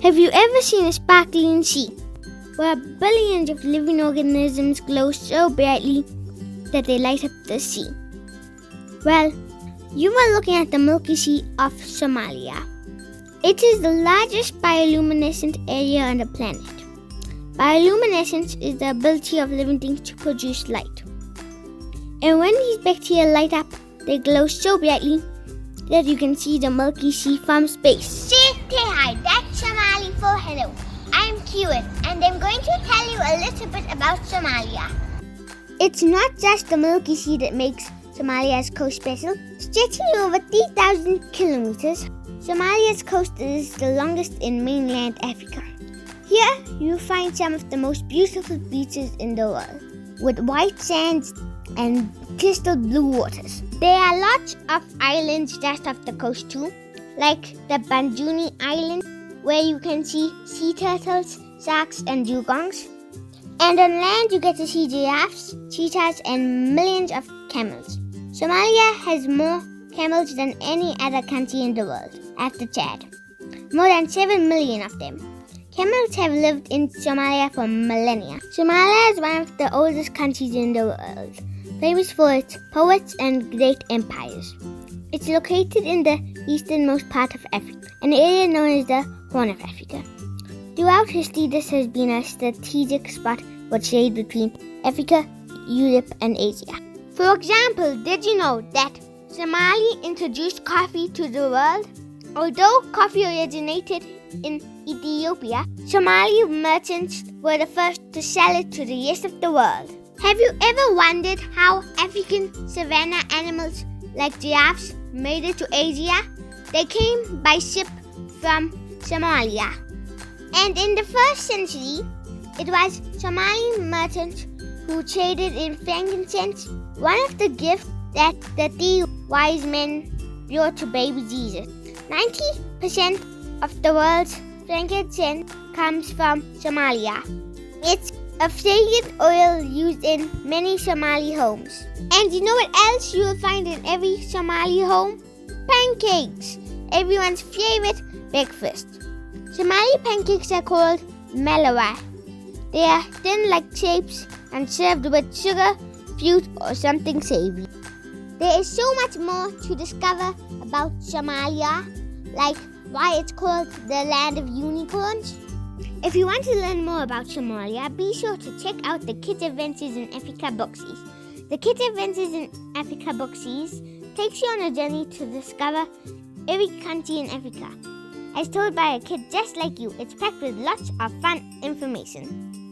Have you ever seen a sparkling sea, where billions of living organisms glow so brightly that they light up the sea? Well, you are looking at the Milky Sea of Somalia. It is the largest bioluminescent area on the planet. Bioluminescence is the ability of living things to produce light. And when these bacteria light up, they glow so brightly that you can see the Milky Sea from space. Say hi, that's Somali for hello. I'm Cuan, and I'm going to tell you a little bit about Somalia. It's not just the Milky Sea that makes Somalia's coast special. Stretching over 3,000 kilometers, Somalia's coast is the longest in mainland Africa. Here, you find some of the most beautiful beaches in the world, with white sands and crystal blue waters. There are lots of islands just off the coast too, like the Banjuni Island, where you can see sea turtles, sharks and dugongs. And on land you get to see giraffes, cheetahs and millions of camels. Somalia has more camels than any other country in the world, after Chad. More than 7 million of them. Camels have lived in Somalia for millennia. Somalia is one of the oldest countries in the world, famous for its poets and great empires. It's located in the easternmost part of Africa, an area known as the Horn of Africa. Throughout history, this has been a strategic spot for trade between Africa, Europe, and Asia. For example, did you know that Somalia introduced coffee to the world? Although coffee originated in Ethiopia, Somali merchants were the first to sell it to the rest of the world. Have you ever wondered how African savanna animals like giraffes made it to Asia? They came by ship from Somalia. And in the 1st century, it was Somali merchants who traded in frankincense, one of the gifts that the 3 wise men brought to baby Jesus. 90% of the world's frankincense comes from Somalia. It's a fragrant oil used in many Somali homes. And you know what else you will find in every Somali home? Pancakes, everyone's favorite breakfast. Somali pancakes are called malawa. They are thin like grapes and served with sugar, fruit or something savory. There is so much more to discover about Somalia, like why it's called the land of unicorns. If you want to learn more about Somalia, be sure to check out the Kids Adventures in Africa Boxies. The Kids Adventures in Africa Boxies takes you on a journey to discover every country in Africa. As told by a kid just like you, it's packed with lots of fun information.